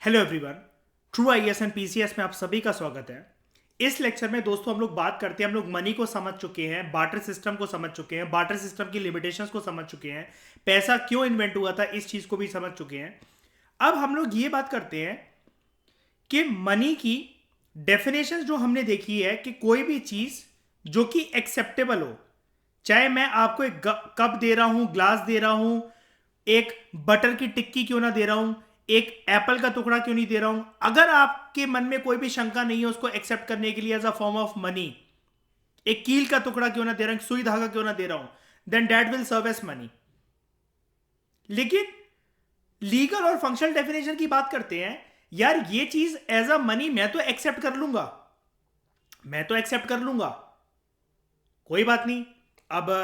Hello everyone, true IAS and PCS में आप सभी का स्वागत है। इस लेक्चर में दोस्तों हम लोग बात करते हैं, हम लोग मनी को समझ चुके हैं, बार्टर सिस्टम को समझ चुके हैं, बार्टर सिस्टम की लिमिटेशंस को समझ चुके हैं, पैसा क्यों इन्वेंट हुआ था इस चीज को भी समझ चुके हैं। अब हम लोग ये बात करते हैं कि मनी की डेफिनेशन जो हमने देखी है कि कोई भी चीज जो कि एक्सेप्टेबल हो, चाहे मैं आपको एक कप दे रहा हूं, ग्लास दे रहा हूं, एक बटर की टिक्की क्यों ना दे रहा हूं, एक एप्पल का टुकड़ा क्यों नहीं दे रहा हूं, अगर आपके मन में कोई भी शंका नहीं है उसको एक्सेप्ट करने के लिए as a form of money, एक कील का टुकड़ा क्यों ना दे रहा हूं, सुई धागा क्यों ना दे रहा हूं, then that will serve as money. लेकिन लीगल और फंक्शनल डेफिनेशन की बात करते हैं, यार ये चीज एज अ मनी मैं तो एक्सेप्ट कर लूंगा, मैं तो एक्सेप्ट कर लूंगा, कोई बात नहीं। अब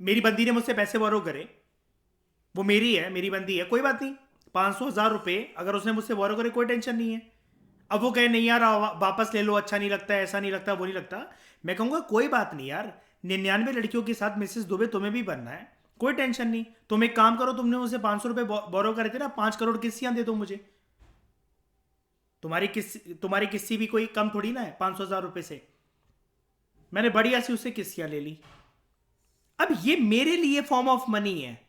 मेरी बंदी ने मुझसे पैसे बोरो करे, वो मेरी है, मेरी बंदी है, कोई बात नहीं। 500,000 रुपए अगर उसने मुझसे बोरो करे, कोई टेंशन नहीं है। अब वो कहे नहीं यार वापस ले लो, अच्छा नहीं लगता, ऐसा नहीं लगता, वो नहीं लगता, मैं कहूंगा कोई बात नहीं यार, 99 लड़कियों के साथ मिसेस दुबे तुम्हें भी बनना है, कोई टेंशन नहीं। तुम एक काम करो, तुमने मुझसे 500 रुपए बोरो करे थे ना, 5 करोड़ किस्सियां दे दो मुझे। तुम्हारी किस्सी भी कोई कम थोड़ी ना है 500,000 रुपए से। मैंने बढ़िया सी उससे किस्सियां ले ली। अब ये मेरे लिए फॉर्म ऑफ मनी है,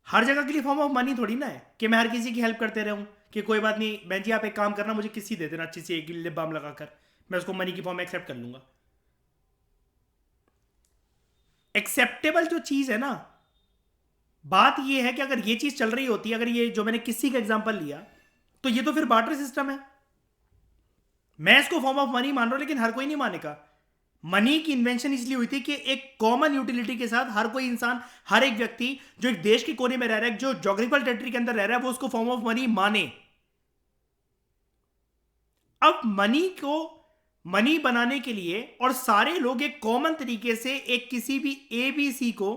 हर जगह के लिए फॉर्म ऑफ मनी थोड़ी ना है कि मैं हर किसी की हेल्प करते रहूं कि कोई बात नहीं बहन जी आप एक काम करना, मुझे किसी दे देना अच्छी सी एक लिप बाम लगाकर, मैं उसको मनी की फॉर्म में एक्सेप्ट कर लूंगा। एक्सेप्टेबल जो चीज है ना, बात ये है कि अगर ये चीज चल रही होती, अगर ये जो मैंने किसी का एग्जांपल लिया, तो ये तो फिर बार्टर सिस्टम है। मैं इसको फॉर्म ऑफ मनी मान रहा हूं, लेकिन हर कोई नहीं मानेगा। मनी की इन्वेंशन इसलिए हुई थी कि एक कॉमन यूटिलिटी के साथ हर कोई इंसान, हर एक व्यक्ति जो एक देश के कोने में रह रहा है, जो ज्योग्राफिकल टेरिटरी के अंदर रह रहा है, वो उसको फॉर्म ऑफ मनी माने। अब मनी को मनी बनाने के लिए और सारे लोग एक कॉमन तरीके से एक किसी भी ए बी सी को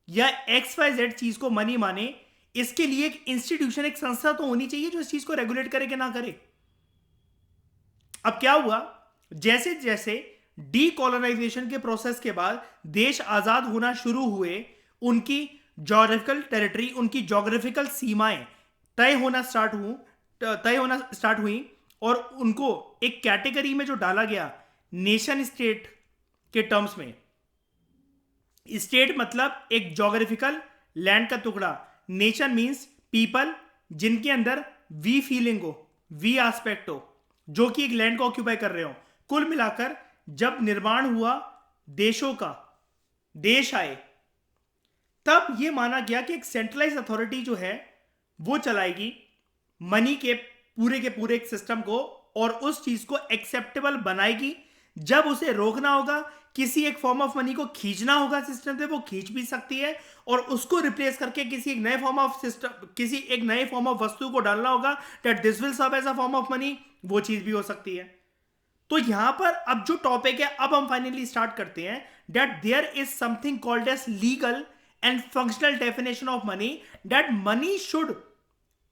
या एक्स वाई जेड चीज को मनी माने, इसके लिए एक इंस्टीट्यूशन, एक संस्था तो होनी चाहिए जो इस चीज को रेगुलेट करे कि ना करे। अब क्या हुआ, जैसे जैसे डीकोलोनाइजेशन के प्रोसेस के बाद देश आजाद होना शुरू हुए, उनकी ज्योग्राफिकल टेरिटरी, उनकी ज्योग्राफिकल सीमाएं तय होना स्टार्ट हुई, और उनको एक कैटेगरी में जो डाला गया नेशन स्टेट के टर्म्स में। स्टेट मतलब एक ज्योग्राफिकल लैंड का टुकड़ा, नेशन मींस पीपल जिनके अंदर वी फीलिंग हो, वी एस्पेक्ट हो, जो कि एक लैंड को ऑक्यूपाई कर रहे हो। कुल मिलाकर जब निर्माण हुआ देशों का, देश आए, तब यह माना गया कि एक सेंट्रलाइज अथॉरिटी जो है वो चलाएगी मनी के पूरे एक सिस्टम को, और उस चीज को एक्सेप्टेबल बनाएगी। जब उसे रोकना होगा, किसी एक फॉर्म ऑफ मनी को खींचना होगा सिस्टम से, वो खींच भी सकती है, और उसको रिप्लेस करके किसी एक नए फॉर्म ऑफ सिस्टम, किसी एक नए फॉर्म ऑफ वस्तु को डालना होगा, that this will serve as a form of money, वो चीज भी हो सकती है। तो यहां पर अब जो टॉपिक है, अब हम फाइनली स्टार्ट करते हैं, that there is something called as legal and functional definition of money, that money should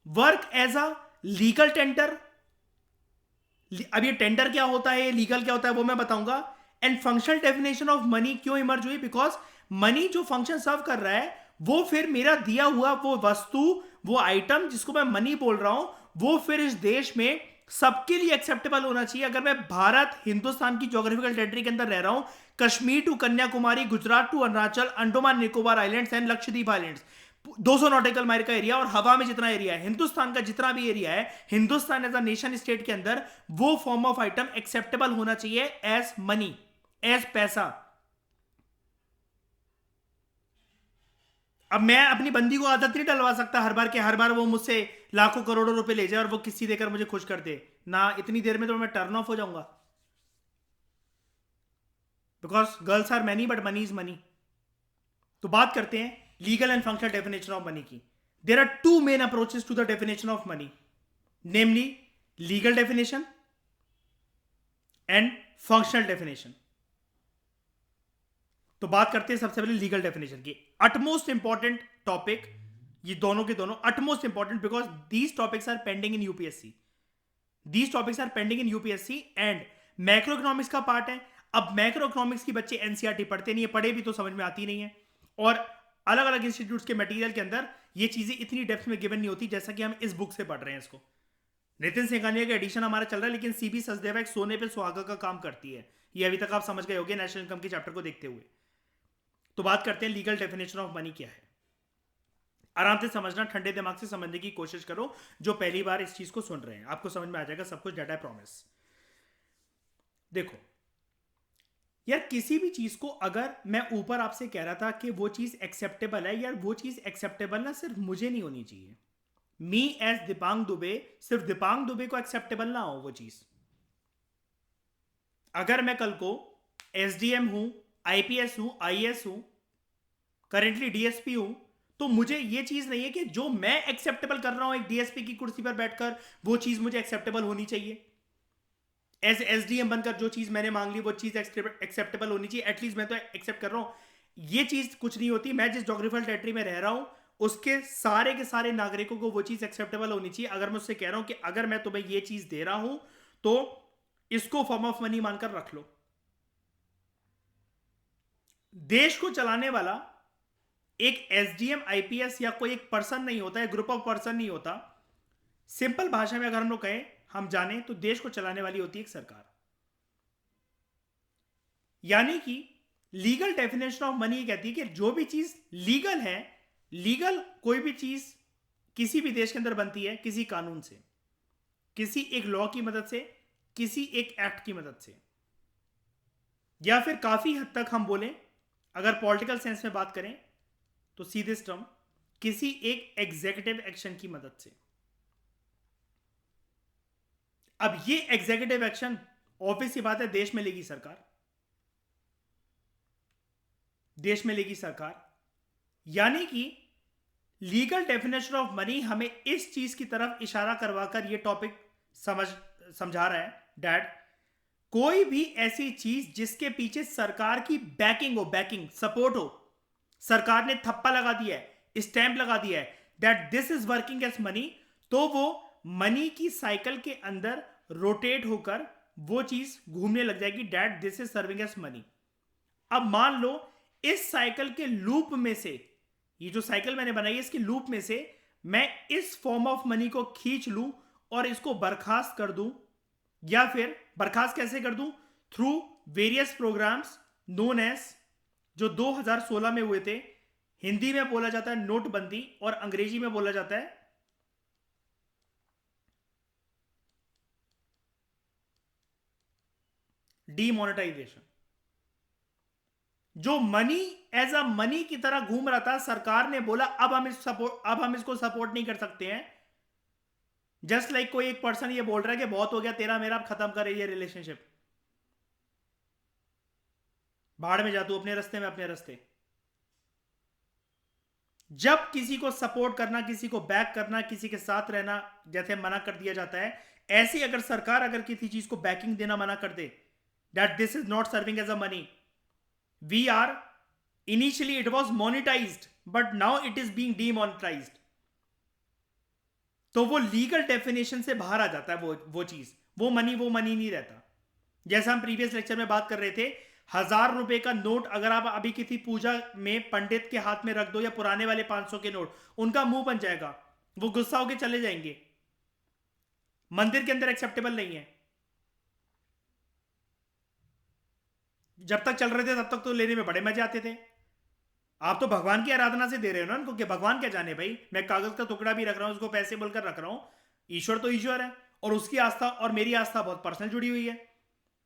work as a legal tender. अब ये टेंडर क्या होता है, लीगल क्या होता है, वो मैं बताऊंगा। And functional definition of money क्यों इमर्ज हुई, बिकॉज मनी जो फंक्शन सर्व कर रहा है, वो फिर मेरा दिया हुआ वो वस्तु, वो आइटम जिसको मैं मनी बोल रहा हूं, वो फिर इस देश में सबके लिए एक्सेप्टेबल होना चाहिए। अगर मैं भारत, हिंदुस्तान की ज्योग्राफिकल टेरिटरी के अंदर रह रहा हूं, Kashmir to Kanyakumari, Gujarat to Arunachal, Andaman Nicobar islands and Lakshadweep islands, 200 nautical mile का एरिया, और हवा में जितना एरिया है, हिंदुस्तान का जितना भी एरिया है, Hindustan as a nation state के अंदर, वो फॉर्म ऑफ आइटम एक्सेप्टेबल होना चाहिए एज मनी, एज पैसा। अब मैं अपनी बंदी को आदत नहीं डलवा सकता हर बार वो मुझसे लाखों करोड़ों रुपए ले जाए और वो किसी देकर मुझे खुश कर दे ना, इतनी देर में तो मैं टर्न ऑफ हो जाऊंगा, because girls are many but money is money. तो बात करते हैं legal and functional definition of money की। There are two main approaches to the definition of money, namely legal definition and functional definition. तो बात करते हैं सबसे पहले लीगल डेफिनेशन की। अटमोस्ट इंपॉर्टेंट टॉपिक, ये दोनों के दोनों utmost important, because these topics are pending in UPSC, these topics are pending in UPSC and macro economics का पार्ट है। अब मैक्रो इकोनॉमिक्स की बच्चे एनसीईआरटी पढ़ते नहीं है, पढ़े भी तो समझ में आती नहीं है, और अलग अलग इंस्टीट्यूट्स के मटेरियल के अंदर ये चीजें इतनी डेप्थ में गिवन नहीं होती जैसा कि हम इस बुक से पढ़ रहे हैं इसको। नितिन सिंघानिया का एडिशन हमारा चल रहा है, लेकिन सीबी सचदेवा एक सोने पे सुहागा का काम करती है, ये अभी तक आप समझ गए होंगे नेशनल इनकम के चैप्टर को देखते हुए। तो बात करते हैं लीगल डेफिनेशन ऑफ मनी क्या है। आराम से समझना, ठंडे दिमाग से समझने की कोशिश करो। जो पहली बार इस चीज को सुन रहे हैं आपको समझ में आ जाएगा सब कुछ, डेटा प्रॉमिस। देखो यार, किसी भी चीज को अगर मैं ऊपर आपसे कह रहा था कि वो चीज एक्सेप्टेबल है, यार वो चीज एक्सेप्टेबल ना सिर्फ मुझे नहीं होनी चाहिए, मी एज दीपांग दुबे, सिर्फ दीपांग दुबे को एक्सेप्टेबल ना हो वो चीज। अगर मैं कल को एसडीएम हूं, आईपीएस हूं, आईएएस हूं, करेंटली डीएसपी हूं, तो मुझे ये चीज नहीं है कि जो मैं एक्सेप्टेबल कर रहा हूं एक डीएसपी की कुर्सी पर बैठकर, वो चीज मुझे एक्सेप्टेबल होनी चाहिए। एज एसडीएम बनकर जो चीज मैंने मांग ली वो चीज एक्सेप्टेबल होनी चाहिए, एटलीस्ट मैं तो एक्सेप्ट कर रहा हूं। ये चीज कुछ नहीं होती। मैं जिस जोग्राफिकल टेरिटरी में रह रहा हूं उसके सारे के सारे नागरिकों को वो चीज एक्सेप्टेबल होनी चाहिए। अगर मैं उससे कह रहा हूं कि अगर मैं तुम्हें ये चीज दे रहा हूं तो इसको फॉर्म ऑफ मनी मानकर रख लो। देश को चलाने वाला एक एसडीएम, आईपीएस या कोई एक पर्सन नहीं होता है, ग्रुप ऑफ पर्सन नहीं होता। सिंपल भाषा में अगर हम लोग कहें, हम जाने तो देश को चलाने वाली होती है एक सरकार। यानी कि लीगल डेफिनेशन ऑफ मनी कहती है कि जो भी चीज लीगल है, लीगल कोई भी चीज किसी भी देश के अंदर बनती है किसी कानून से, किसी एक लॉ की मदद से, किसी एक एक्ट की मदद से, या फिर काफी हद तक हम बोलें अगर पॉलिटिकल सेंस में बात करें तो सीधे टर्म किसी एक एग्जीक्यूटिव एक्शन की मदद से। अब ये एग्जीक्यूटिव एक्शन ऑब्वियस सी बात है देश में लेगी सरकार, देश में लेगी सरकार। यानी कि लीगल डेफिनेशन ऑफ मनी हमें इस चीज की तरफ इशारा करवाकर ये टॉपिक समझा रहा है डैड, कोई भी ऐसी चीज जिसके पीछे सरकार की बैकिंग हो, बैकिंग सपोर्ट हो, सरकार ने थप्पा लगा दिया है, स्टैंप लगा दिया है that this is working as money, तो वो मनी की साइकिल के अंदर रोटेट होकर वो चीज घूमने लग जाएगी, that this is serving as money. अब मान लो इस साइकिल के लूप में से, ये जो साइकिल मैंने बनाई है इसके लूप में से मैं इस फॉर्म ऑफ मनी को खींच लूं और इसको बर्खास्त कर दूं, या फिर बर्खास्त कैसे कर दूं? Through various programs known as, जो 2016 में हुए थे। हिंदी में बोला जाता है नोटबंदी और अंग्रेजी में बोला जाता है डीमोनेटाइजेशन। जो मनी एज अ मनी की तरह घूम रहा था, सरकार ने बोला अब हम इसको सपोर्ट नहीं कर सकते हैं। जस्ट लाइक कोई एक पर्सन ये बोल रहा है कि बहुत हो गया तेरा मेरा, अब खत्म कर ये रिलेशनशिप, भाड़ में जा तू, अपने रास्ते में अपने रास्ते। जब किसी को सपोर्ट करना, किसी को बैक करना, किसी के साथ रहना जैसे मना कर दिया जाता है, ऐसे अगर सरकार अगर किसी चीज को बैकिंग देना मना कर दे, that this is not serving as a money, we are, initially it was monetized but now it is being demonetized, तो वो लीगल डेफिनेशन से बाहर आ जाता है। वो चीज, वो मनी नहीं रहता। जैसा हम प्रीवियस लेक्चर में बात कर रहे थे, 1000 रुपए का नोट अगर आप अभी किसी पूजा में पंडित के हाथ में रख दो, या पुराने वाले 500 के नोट, उनका मुंह बन जाएगा, वो गुस्सा होकर चले जाएंगे, मंदिर के अंदर एक्सेप्टेबल नहीं है। जब तक चल रहे थे तब तक तो लेने में बड़े मजे आते थे। आप तो भगवान की आराधना से दे रहे हो ना उनको, कि भगवान क्या जाने भाई, मैं कागज का टुकड़ा भी रख रहा हूं, उसको पैसे बोलकर रख रहा हूं, ईश्वर तो ईश्वर है, और उसकी आस्था और मेरी आस्था बहुत पर्सनल जुड़ी हुई है।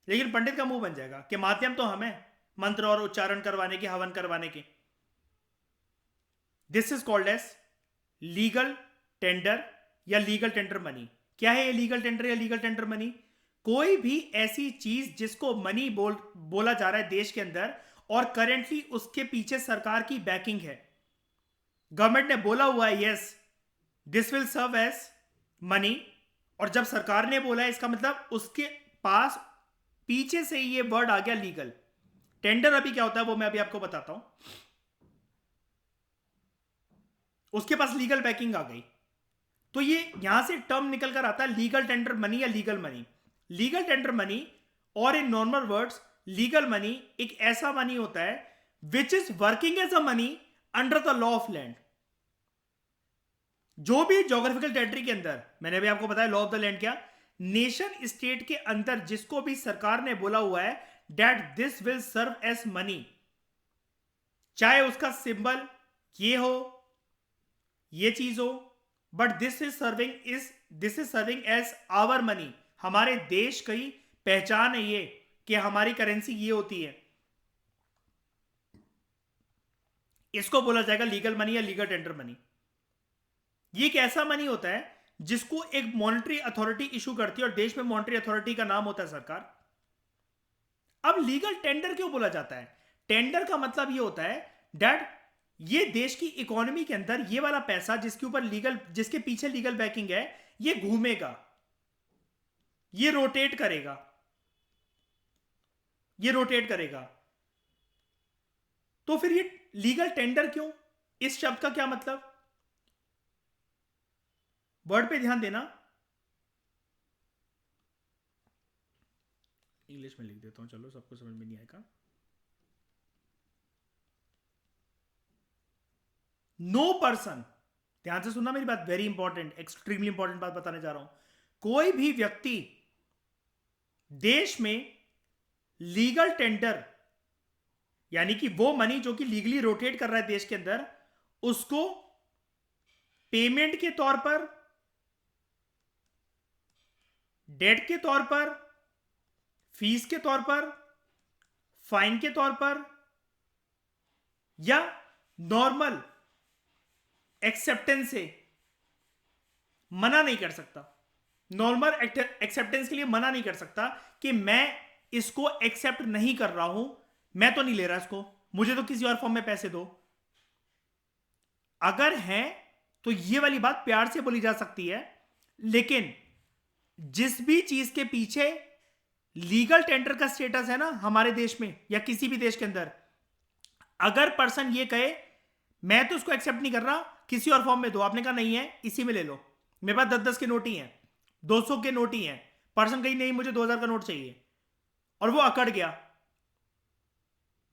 लेकिन पंडित का मुंह बन जाएगा कि माध्यम तो हम है मंत्र और उच्चारण करवाने के, हवन करवाने के। This is called as legal tender या लीगल टेंडर मनी। क्या है ये लीगल टेंडर या लीगल टेंडर मनी? कोई भी ऐसी चीज जिसको मनी बोला जा रहा है देश के अंदर, और करेंटली उसके पीछे सरकार की बैकिंग है, गवर्नमेंट ने बोला हुआ है yes this will serve as money, और जब सरकार ने बोला है इसका मतलब उसके पास पीछे से ये वर्ड आ गया लीगल। टेंडर अभी क्या होता है वो मैं अभी आपको बताता हूं। उसके पास लीगल बैकिंग आ गई, तो ये यहां से टर्म निकल कर आता है लीगल टेंडर मनी या legal money. Legal tender money, और in normal words legal money एक ऐसा मनी होता है which is working as a money under the law of land. जो भी ज्योग्राफिकल टेरिटरी के अंदर, मैंने भी आपको बताया लॉ ऑफ द लैंड क्या, नेशन स्टेट के अंदर जिसको भी सरकार ने बोला हुआ है that this will serve as money, चाहे उसका सिंबल ये हो, ये चीज हो, but this is serving as our money, हमारे देश की पहचान है ये कि हमारी करेंसी ये होती है, इसको बोला जाएगा लीगल मनी या लीगल टेंडर मनी। ये एक ऐसा मनी होता है जिसको एक मॉनेटरी अथॉरिटी इशू करती है और देश में मॉनेटरी अथॉरिटी का नाम होता है सरकार। अब लीगल टेंडर क्यों बोला जाता है? टेंडर का मतलब ये होता है दैट ये देश की इकोनॉमी के अंदर ये वाला पैसा जिसके ऊपर जिसके पीछे लीगल बैकिंग है, ये घूमेगा, ये रोटेट करेगा, ये रोटेट करेगा। तो फिर ये लीगल टेंडर क्यों? इस शब्द का क्या मतलब? वर्ड पे ध्यान देना, इंग्लिश में लिख देता हूं, चलो सबको समझ में नहीं आएगा। नो पर्सन, ध्यान से सुनना मेरी बात, वेरी इंपॉर्टेंट, एक्सट्रीमली इंपॉर्टेंट बात बताने जा रहा हूं। कोई भी व्यक्ति देश में लीगल टेंडर, यानी कि वो मनी जो कि लीगली रोटेट कर रहा है देश के अंदर, उसको पेमेंट के तौर पर, डेट के तौर पर, फीस के तौर पर, फाइन के तौर पर, या नॉर्मल एक्सेप्टेंस से मना नहीं कर सकता। नॉर्मल एक्सेप्टेंस के लिए मना नहीं कर सकता कि मैं इसको एक्सेप्ट नहीं कर रहा हूं, मैं तो नहीं ले रहा इसको, मुझे तो किसी और फॉर्म में पैसे दो। अगर है तो ये वाली बात प्यार से बोली जा सकती है, लेकिन जिस भी चीज के पीछे लीगल टेंडर का स्टेटस है ना हमारे देश में या किसी भी देश के अंदर, अगर पर्सन ये कहे मैं तो उसको एक्सेप्ट नहीं कर रहा, किसी और फॉर्म में दो, आपने कहा नहीं है इसी में ले लो, मेरे पास 10-10 के नोट ही हैं, 200 के नोट ही हैं, पर्सन कही नहीं मुझे 2000 का नोट चाहिए और वो अकड़ गया,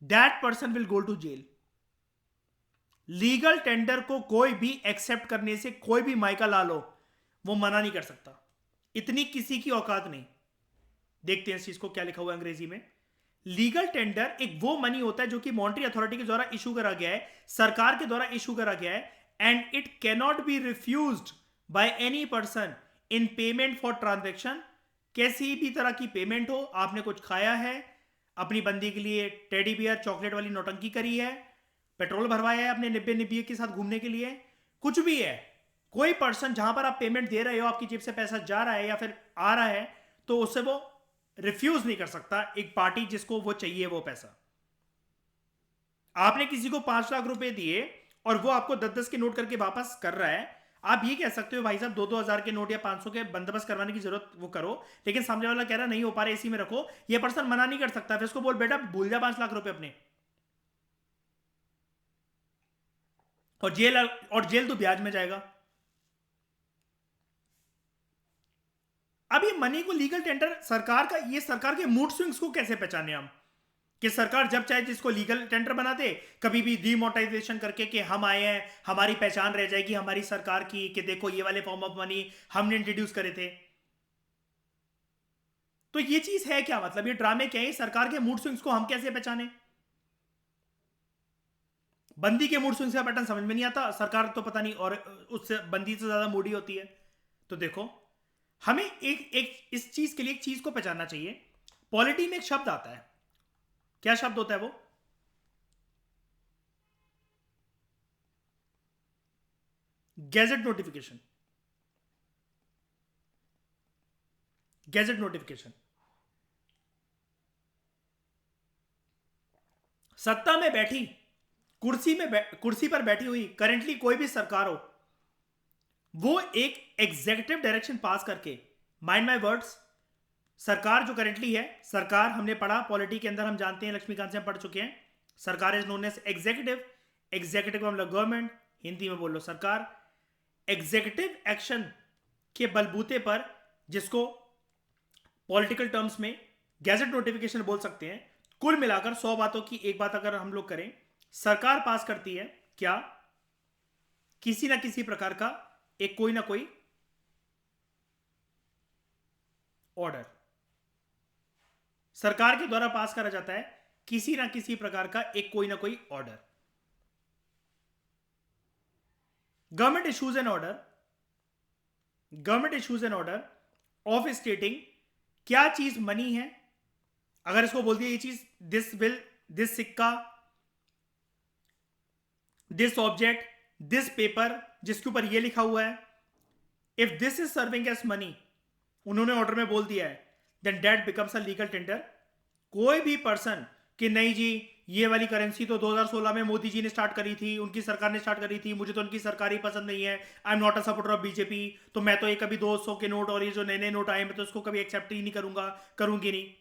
that person will go to jail. Legal tender को कोई भी एक्सेप्ट करने से कोई भी मायका ला लो, वो मना नहीं कर सकता, इतनी किसी की औकात नहीं। देखते हैं इस चीज को क्या लिखा हुआ है अंग्रेजी में। लीगल टेंडर एक वो मनी होता है जो कि मॉनेटरी अथॉरिटी के द्वारा इशू करा गया है, सरकार के द्वारा इशू करा गया है, and it cannot be refused by any person in payment for transaction. कैसी भी तरह की पेमेंट हो, आपने कुछ खाया है, अपनी बंदी के लिए टेडी बियर चॉकलेट वाली नौटंकी करी है, पेट्रोल भरवाया है अपने निब्बे निब्बे के साथ घूमने के लिए, कुछ भी है, कोई पर्सन जहां पर आप पेमेंट दे रहे हो, आपकी जेब से पैसा जा रहा है या फिर आ रहा है, तो उससे वो रिफ्यूज नहीं कर सकता एक पार्टी जिसको वो चाहिए वो पैसा। आपने किसी को 5 लाख रुपए दिए और वो आपको 10-10 के नोट करके वापस कर रहा है, आप ये कह सकते हो भाई साहब 2-2 हजार के नोट या 500 के बंदोबस्त करवाने की जरूरत वो करो, लेकिन सामने वाला कह रहा नहीं हो पा रहा इसी में रखो, ये पर्सन मना नहीं कर सकता, फिर उसको बोल बेटा भूल जा 5 लाख रुपए अपने, और जेल तो ब्याज में जाएगा। अब ये मनी को लीगल टेंडर सरकार का, ये सरकार के मूड स्विंग्स को कैसे पहचाने हम, कि सरकार जब चाहे जिसको लीगल टेंडर बना दे, कभी भी डीमोनेटाइजेशन करके कि हम आए हैं, हमारी पहचान रह जाएगी हमारी सरकार की कि देखो ये वाले फॉर्म ऑफ मनी हमने इंट्रोड्यूस करे थे। तो ये चीज है क्या, मतलब ये ड्रामे क्या है, सरकार के मूड स्विंग्स को हम कैसे पहचाने? बंदी के मूड स्विंग्स का पैटर्न समझ में नहीं आता, सरकार तो पता नहीं, और उससे बंदी से ज्यादा मूडी होती है। तो देखो हमें एक इस चीज के लिए एक चीज को पहचानना चाहिए। पॉलिटी में एक शब्द आता है, क्या शब्द होता है वो? Gadget notification. गैजेट नोटिफिकेशन सत्ता में बैठी, कुर्सी पर बैठी हुई करंटली कोई भी सरकार हो, वो एक एग्जीक्यूटिव डायरेक्शन पास करके, माइंड माय वर्ड्स, सरकार जो करंटली है, सरकार हमने पढ़ा पॉलिटी के अंदर, हम जानते हैं, लक्ष्मीकांत से हम पढ़ चुके हैं, सरकार is known as executive, executive का मतलब गवर्नमेंट, हिंदी में बोल लो सरकार। एग्जीक्यूटिव एक्शन के बलबूते पर, जिसको पॉलिटिकल टर्म्स में गैजेट नोटिफिकेशन बोल सकते हैं, कुल मिलाकर 100 बातों की एक बात अगर हम लोग करें, सरकार पास करती है क्या? किसी ना किसी प्रकार का एक कोई ना कोई ऑर्डर सरकार के द्वारा पास करा जाता है, किसी ना किसी प्रकार का एक कोई ना कोई order. Government issues an order, government issues an order of stating क्या चीज मनी है. अगर इसको बोल दिया ये चीज, दिस बिल, दिस सिक्का, दिस ऑब्जेक्ट, दिस पेपर, जिसके ऊपर ये लिखा हुआ है, if this is serving as money, उन्होंने ऑर्डर में बोल दिया है, then that becomes a legal tender. कोई भी पर्सन कि नहीं जी ये वाली करेंसी तो 2016 में मोदी जी ने स्टार्ट करी थी, उनकी सरकार ने स्टार्ट करी थी, मुझे तो उनकी सरकार ही पसंद नहीं है, I am not a supporter of BJP, तो मैं तो ये कभी 200 के नोट और ये जो नए नए नोट आए मैं तो उसको कभी एक्सेप्ट ही नहीं करूंगा, करूंगी नहीं.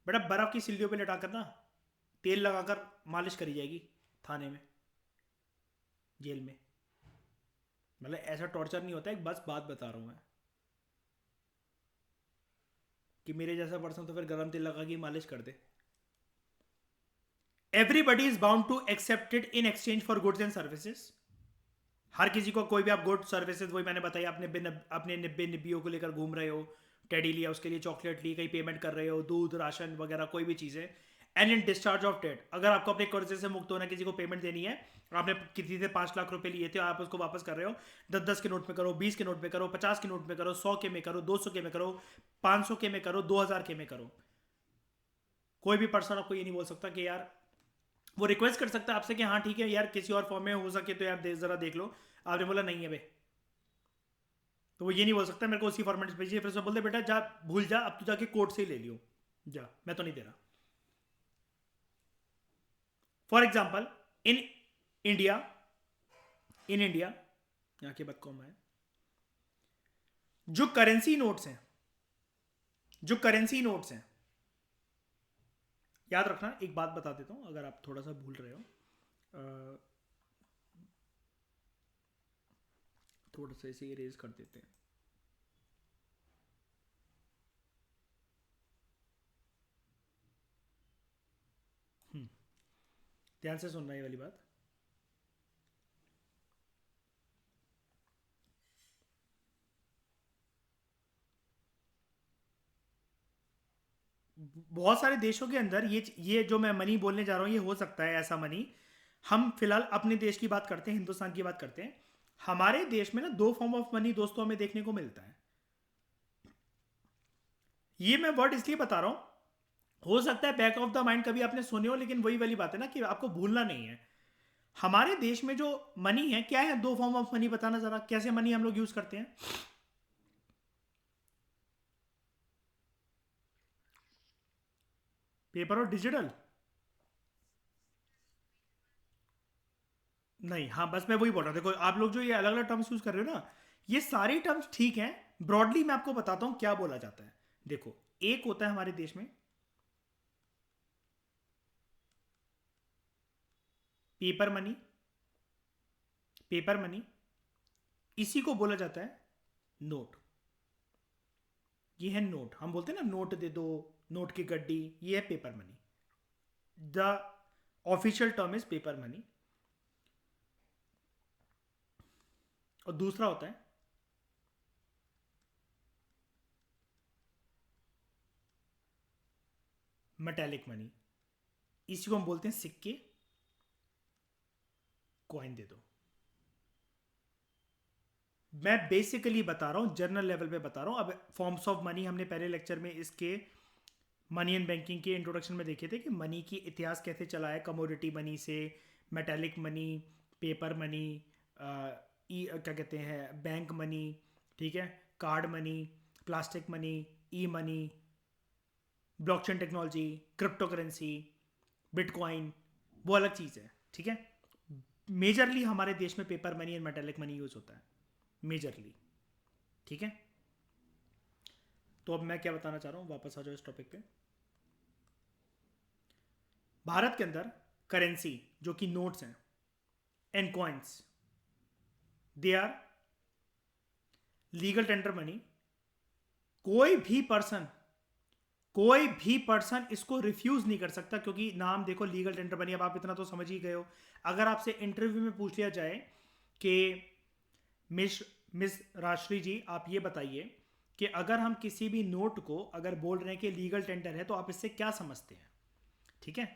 बेटा बर्फ की सिल्लियों पे लटाकर ना तेल लगाकर मालिश करी जाएगी थाने में, जेल में. मतलब ऐसा टॉर्चर नहीं होता है, बस बात बता रहा हूं मैं कि मेरे जैसा पर्सन तो फिर गरम तेल लगा के मालिश कर दे. Everybody is bound to accept it in exchange for goods and services. हर किसी को कोई भी आप गुड सर्विसेज, वही मैंने बताया, अपने निब्बे निब्बियों को लेकर घूम रहे हो, टेडी लिया उसके लिए, चॉकलेट ली, कहीं पेमेंट कर रहे हो, दूध राशन वगैरह कोई भी चीज़ें, and in discharge of debt, अगर आपको अपने कर्जे से मुक्त होना, किसी को पेमेंट देनी है, आपने किसी से 5 लाख रुपए लिए थे, आप उसको वापस कर रहे हो, 10-10 के नोट में करो, 20 के नोट में करो, 50 के नोट में करो, 100 के में करो, 200 के में करो, 500 के में करो, 2000 के में करो. कोई भी पर्सन आपको ये नहीं बोल सकता कि यार, वो रिक्वेस्ट कर सकता है आपसे कि हाँ ठीक है यार किसी और फॉर्म में हो सके तो यार जरा देख लो. आपने बोला नहीं है बे, तो वो ये नहीं बोल सकता मेरे को उसी फॉर्मेट में भेजिए, फिर से बोल दे बेटा जा भूल जा, अब तू जाके कोर्ट से ही ले लियो, जा मैं तो नहीं दे रहा. For example in India, in India यहाँ की बात कौन है, जो करेंसी नोट्स हैं, जो करेंसी नोट्स हैं, याद रखना एक बात बता देता हूं अगर आप थोड़ा सा भूल रहे हो, थोड़ा सा इसे इरेज कर देते हैं. ध्यान से सुनना ये वाली बात. बहुत सारे देशों के अंदर ये जो मैं मनी बोलने जा रहा हूं ये हो सकता है ऐसा मनी. हम फिलहाल अपने देश की बात करते हैं, हिंदुस्तान की बात करते हैं. हमारे देश में ना 2 फॉर्म ऑफ मनी दोस्तों हमें देखने को मिलता है. ये मैं वर्ड इसलिए बता रहा हूं, हो सकता है बैक ऑफ द माइंड कभी आपने सुने हो, लेकिन वही वाली बात है ना कि आपको भूलना नहीं है. हमारे देश में जो मनी है क्या है, 2 फॉर्म ऑफ मनी बताना जरा, कैसे मनी हम लोग यूज करते हैं. पेपर और डिजिटल. नहीं, हाँ बस मैं वही बोल रहा था. देखो आप लोग जो ये अलग अलग टर्म्स यूज कर रहे हो ना, ये सारी टर्म्स ठीक हैं, ब्रॉडली मैं आपको बताता हूं क्या बोला जाता है. देखो एक होता है हमारे देश में पेपर मनी, पेपर मनी, इसी को बोला जाता है नोट. ये है नोट, हम बोलते हैं ना नोट दे दो, नोट की गड्डी, ये है paper money. The official term is paper money. और दूसरा होता है मेटेलिक मनी, इसी को हम बोलते हैं सिक्के, कॉइन दे दो. मैं बेसिकली बता रहा हूं, जनरल लेवल पे बता रहा हूं. अब फॉर्म्स ऑफ मनी हमने पहले लेक्चर में इसके मनी एंड बैंकिंग के इंट्रोडक्शन में देखे थे कि मनी की इतिहास कैसे चला है, कमोडिटी मनी से, मेटेलिक मनी, पेपर मनी, क्या कहते हैं बैंक मनी, ठीक है, card money, plastic money, e money, blockchain technology, crypto currency, bitcoin, वो अलग चीज़ है. ठीक है, मेजरली हमारे देश में paper money and metallic money use होता है, मेजरली. ठीक है, तो अब मैं क्या बताना चाह रहा हूं, वापस आ जाओ इस टॉपिक पे. भारत के अंदर करेंसी जो कि नोट्स हैं and coins, they are legal tender money. कोई भी पर्सन कोई भी पर्सन इसको रिफ्यूज नहीं कर सकता, क्योंकि नाम देखो लीगल टेंडर बनी। अब आप इतना तो समझ ही गए हो। अगर आपसे इंटरव्यू में पूछ लिया जाए कि मिस मिस राश्री जी आप ये बताइए कि अगर हम किसी भी नोट को अगर बोल रहे हैं कि लीगल टेंडर है तो आप इससे क्या समझते हैं, ठीक है?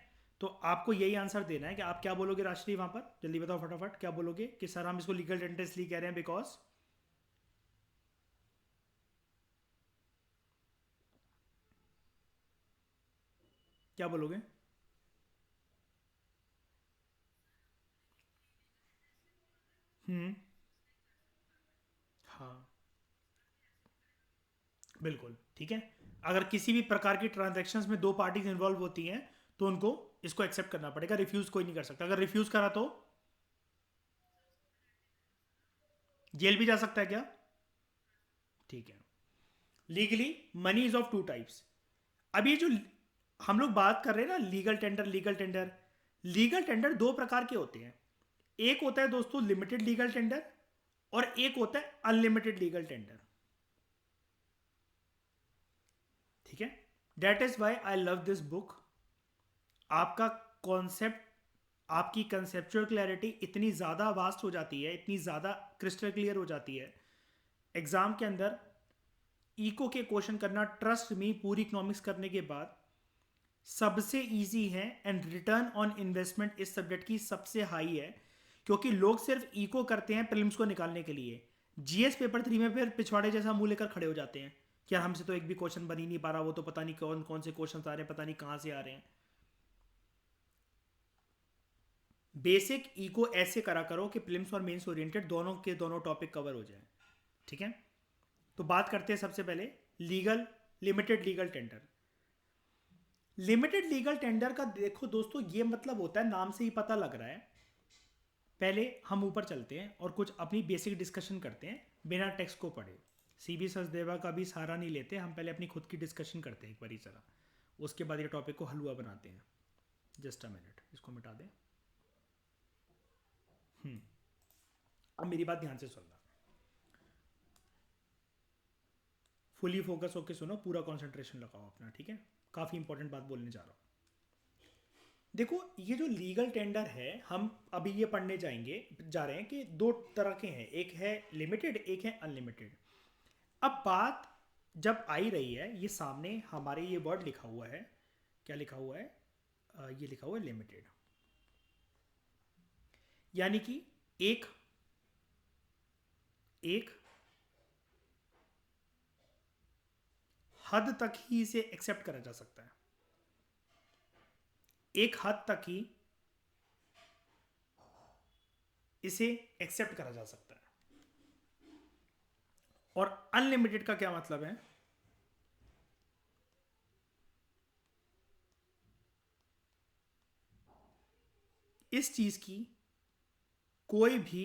तो आपको यही आंसर देना है कि आप क्या बोलोगे राश्री वहां पर, जल्दी बताओ फटाफट क्या बोलोगे कि सर हम इसको लीगल टेंडर इसलिए कह रहे हैं बिकॉज। क्या बोलोगे? हाँ, बिल्कुल ठीक है। अगर किसी भी प्रकार की ट्रांजैक्शंस में दो पार्टीज इन्वॉल्व होती हैं तो उनको इसको एक्सेप्ट करना पड़ेगा, रिफ्यूज कोई नहीं कर सकता। अगर रिफ्यूज करा तो जेल भी जा सकता है क्या? ठीक है। Legally money is of two types. अब ये जो हम लोग बात कर रहे हैं ना legal tender, legal tender, legal tender दो प्रकार के होते हैं। एक होता है दोस्तों लिमिटेड लीगल टेंडर, और एक होता है अनलिमिटेड लीगल टेंडर, ठीक है? That is why I love this book. आपका कॉन्सेप्ट, आपकी कंसेप्चुअल क्लैरिटी इतनी ज़्यादा वास्ट हो जाती है, इतनी ज़्यादा क्रिस्टल क्लियर हो जाती है एग्जाम के अंदर। इको के क्वेश्चन करना, ट्रस्ट मी, पूरी इकोनॉमिक्स करने के बाद सबसे इजी है, एंड रिटर्न ऑन इन्वेस्टमेंट इस सब्जेक्ट की सबसे हाई है, क्योंकि लोग सिर्फ इको करते हैं प्रीलिम्स को निकालने के लिए। जीएस पेपर 3 में फिर पिछवाड़े जैसा मुंह लेकर खड़े हो जाते हैं कि यार हमसे तो एक भी क्वेश्चन बन ही नहीं पा रहा, वो तो पता नहीं कौन कौन से क्वेश्चन आ रहे हैं, पता नहीं कहाँ से आ रहे हैं। बेसिक इको ऐसे करा करो कि प्रीलिम्स और मेंस ओरिएंटेड दोनों के दोनों टॉपिक कवर हो जाए, ठीक है? तो बात करते हैं सबसे पहले legal limited legal tender. Limited legal tender का देखो दोस्तों ये मतलब होता है, नाम से ही पता लग रहा है। पहले हम ऊपर चलते हैं और कुछ अपनी बेसिक डिस्कशन करते हैं बिना टेक्स्ट को पढ़े। सीबी सचदेवा का भी सहारा नहीं लेते हम, पहले अपनी खुद की डिस्कशन करते हैं एक बार जरा, उसके बाद ये टॉपिक को हलवा बनाते हैं। जस्ट अ मिनट, इसको मिटा दें। अब मेरी बात ध्यान से सुनना, फुली फोकस होकर सुनो, पूरा कंसंट्रेशन लगाओ अपना, ठीक है? काफ़ी इंपॉर्टेंट बात बोलने जा रहा हूँ। देखो ये जो लीगल टेंडर है, हम अभी ये पढ़ने जा रहे हैं कि दो तरह के हैं, एक है लिमिटेड, एक है अनलिमिटेड। अब बात जब आई रही है, ये सामने हमारे ये वर्ड लिखा हुआ है, क्या लिखा हुआ है? ये लिखा हुआ है लिमिटेड, यानी कि एक एक हद तक ही इसे एक्सेप्ट करा जा सकता है, एक हद तक ही इसे एक्सेप्ट करा जा सकता है। और अनलिमिटेड का क्या मतलब है? इस चीज की कोई भी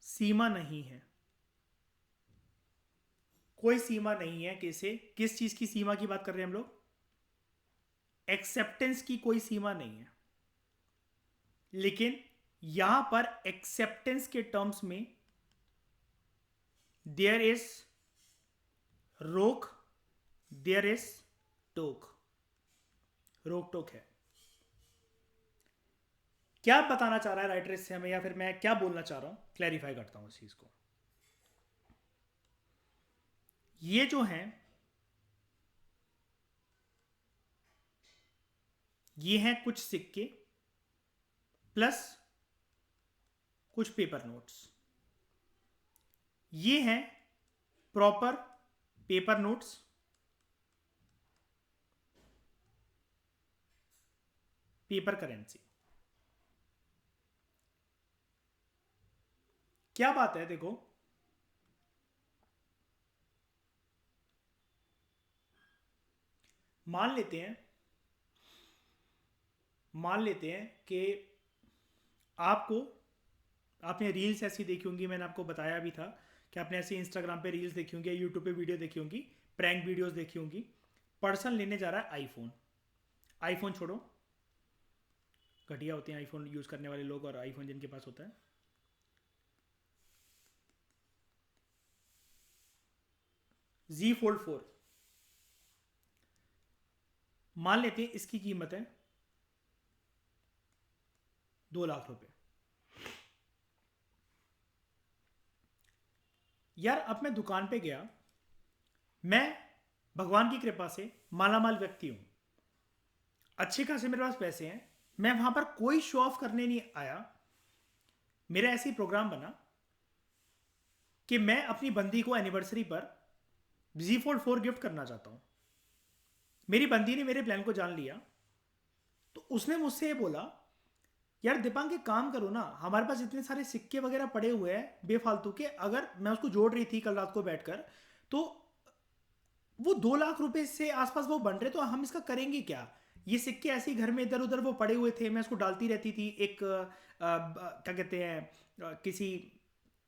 सीमा नहीं है, कोई सीमा नहीं है कि इसे, किस चीज की सीमा की बात कर रहे हैं हम लोग? एक्सेप्टेंस की कोई सीमा नहीं है। लेकिन यहां पर एक्सेप्टेंस के टर्म्स में देयर इज रोक, देयर इज टोक, रोक टोक है। क्या बताना चाह रहा है राइटर इससे हमें, या फिर मैं क्या बोलना चाह रहा हूं, क्लैरिफाई करता हूं इस चीज को। ये जो है, ये हैं कुछ सिक्के प्लस कुछ पेपर नोट्स, ये हैं proper paper notes, paper currency. क्या बात है देखो, मान लेते हैं, मान लेते हैं कि आपको, आपने रील्स ऐसी देखी होंगी, मैंने आपको बताया भी था कि आपने ऐसे इंस्टाग्राम पे रील्स देखी होंगी, यूट्यूब पे वीडियो देखी होंगी, प्रैंक वीडियोस देखी होंगी। पर्सन लेने जा रहा है आईफोन, आईफोन छोड़ो, घटिया होते हैं आईफोन यूज़ करने वाले लोग, और आईफोन जिनके पास होता है। Z Fold 4, मान लेते हैं इसकी कीमत है 2 लाख रुपए। यार अब मैं दुकान पे गया, मैं भगवान की कृपा से मालामाल व्यक्ति हूं, अच्छे खासे मेरे पास पैसे हैं, मैं वहां पर कोई शो ऑफ करने नहीं आया। मेरा ऐसे ही प्रोग्राम बना कि मैं अपनी बंदी को एनिवर्सरी पर Z Fold 4 गिफ्ट करना चाहता हूं। मेरी बंदी ने मेरे प्लान को जान लिया, तो उसने मुझसे ये बोला, यार दीपांक एक काम करो ना, हमारे पास इतने सारे सिक्के वगैरह पड़े हुए हैं बेफालतू के, अगर मैं उसको जोड़ रही थी कल रात को बैठकर, तो वो 2 लाख रुपए से आसपास वो बन रहे, तो हम इसका करेंगे क्या? ये सिक्के ऐसे ही घर में इधर उधर वो पड़े हुए थे, मैं इसको डालती रहती थी, एक क्या कहते हैं, किसी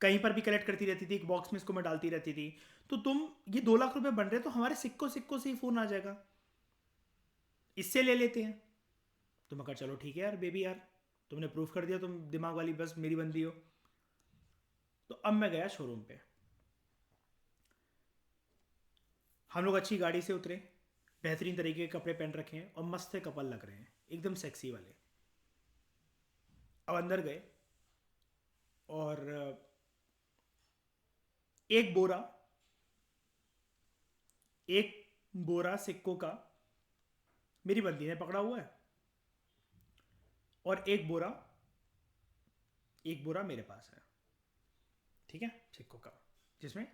कहीं पर भी कलेक्ट करती रहती थी, एक बॉक्स में इसको मैं डालती रहती थी। तो तुम ये 2 लाख रुपए बन रहे, तो हमारे सिक्कों सिक्कों से ही फोन आ जाएगा, इससे ले लेते हैं। तो मैं कहा चलो ठीक है यार बेबी, यार तुमने प्रूफ कर दिया तुम दिमाग वाली बस मेरी बंदी हो। तो अब मैं गया शोरूम पे, हम लोग अच्छी गाड़ी से उतरे, बेहतरीन तरीके के कपड़े पहन रखे हैं और मस्त से कपल लग रहे हैं, एकदम सेक्सी वाले। अब अंदर गए और एक बोरा सिक्कों का मेरी बंदी ने पकड़ा हुआ है, और एक बोरा मेरे पास है, ठीक है, सिक्कों का, जिसमें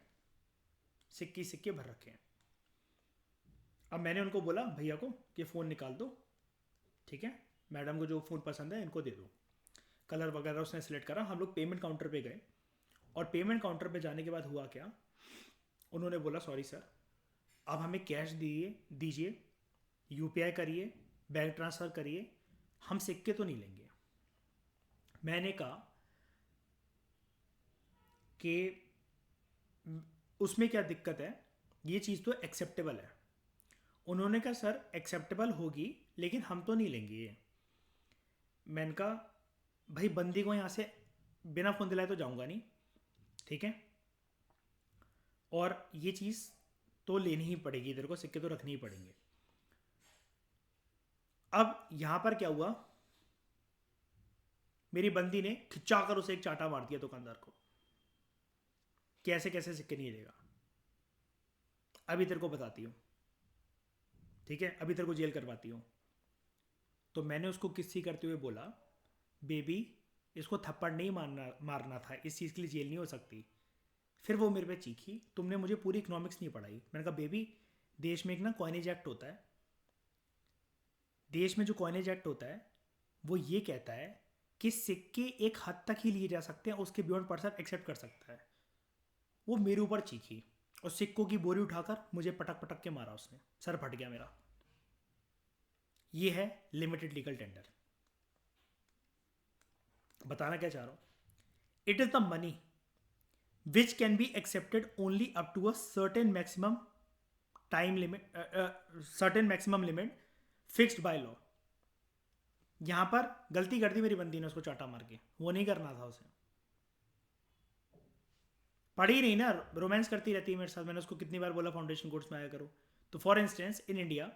सिक्के भर रखे हैं। अब मैंने उनको बोला भैया को कि फ़ोन निकाल दो, ठीक है, मैडम को जो फ़ोन पसंद है इनको दे दो। कलर वगैरह उसने सेलेक्ट करा, हम लोग पेमेंट काउंटर पे गए, और पेमेंट काउंटर पे जाने के बाद हुआ क्या, उन्होंने बोला सॉरी सर, आप हमें कैश दीजिए, UPI करिए, बैंक ट्रांसफ़र करिए, हम सिक्के तो नहीं लेंगे। मैंने कहा कि उसमें क्या दिक्कत है, ये चीज़ तो एक्सेप्टेबल है। उन्होंने कहा सर एक्सेप्टेबल होगी लेकिन हम तो नहीं लेंगे ये। मैंने कहा भाई बंदी को यहाँ से बिना फ़ोन दिलाए तो जाऊँगा नहीं, ठीक है, और ये चीज़ तो लेनी ही पड़ेगी, इधर को सिक्के तो रखने ही पड़ेंगे। अब यहाँ पर क्या हुआ, मेरी बंदी ने खिंचाकर उसे एक चाटा मार दिया दुकानदार को, कैसे कैसे सिक्के नहीं लेगा, अभी तेरे को बताती हूँ, ठीक है, अभी तेरे को जेल करवाती हूँ। तो मैंने उसको किस्सी करते हुए बोला, बेबी इसको थप्पड़ नहीं मारना था, इस चीज़ के लिए जेल नहीं हो सकती। फिर वो मेरे पे चीखी, तुमने मुझे पूरी इकोनॉमिक्स नहीं पढ़ाई। मैंने कहा बेबी देश में एक ना कॉइनेज एक्ट होता है, देश में जो कॉइनेज एक्ट होता है वो ये कहता है कि सिक्के एक हद तक ही लिए जा सकते हैं, उसके बियॉन्ड पर्सन एक्सेप्ट कर सकता है। वो मेरे ऊपर चीखी और सिक्कों की बोरी उठाकर मुझे पटक पटक के मारा उसने, सर फट गया मेरा। ये है लिमिटेड लीगल टेंडर। बताना क्या चाह रहा हूं, it is the money which can be accepted only up to a certain maximum time limit, certain maximum limit fixed by law. यहां पर गलती कर दी मेरी बंदी ने उसको चाटा मार के, वो नहीं करना था उसे। पढ़ी नहीं ना, रोमांस करती रहती है मेरे साथ, मैंने उसको कितनी बार बोला फाउंडेशन कोर्स में आया करो। तो for instance in India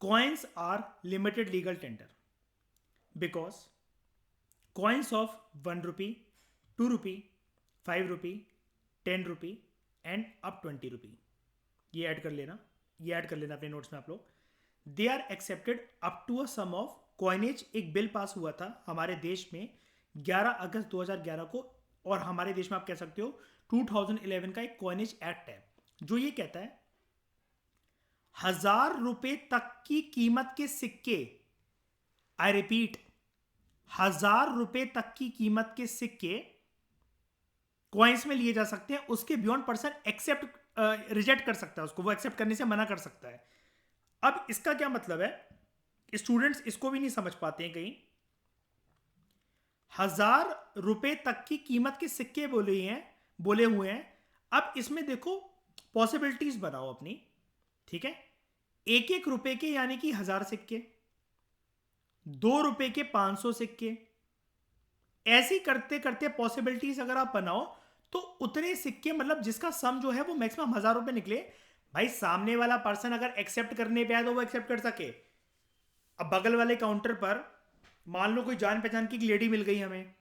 coins are limited legal tender because coins of 1 rupee, 2 rupee, 5 rupee, 10 rupee and up 20 rupee, ये ऐड कर लेना अपने नोट्स में आप लोग। They are accepted up to a sum of coinage. एक बिल पास हुआ था हमारे देश में 11 अगस्त 2011 को, और हमारे देश में आप कह सकते हो 2011 का एक कॉइनेज एक्ट है जो ये कहता है 1000 रुपए तक की कीमत के सिक्के, आई रिपीट 1000 रुपए तक की कीमत के सिक्के कॉइन्स में लिए जा सकते हैं, उसके बियॉन्ड पर्सन एक्सेप्ट रिजेक्ट कर सकता है उसको, वो एक्सेप्ट करने से मना कर सकता है। अब इसका क्या मतलब है, स्टूडेंट्स इसको भी नहीं समझ पाते हैं कहीं। 1000 रुपए तक की कीमत के सिक्के बोले हुए हैं। अब इसमें देखो पॉसिबिलिटीज बनाओ अपनी, ठीक है, 1-1 रुपए के यानी कि 1000 सिक्के, 2 रुपए के 500 सिक्के, ऐसी करते करते पॉसिबिलिटीज अगर आप बनाओ तो उतने सिक्के, मतलब जिसका सम जो है वो मैक्सिमम 1000 रुपए निकले, भाई सामने वाला पर्सन अगर एक्सेप्ट करने पे आए तो वो एक्सेप्ट कर सके। अब बगल वाले काउंटर पर मान लो कोई जान पहचान की लेडी मिल गई हमें,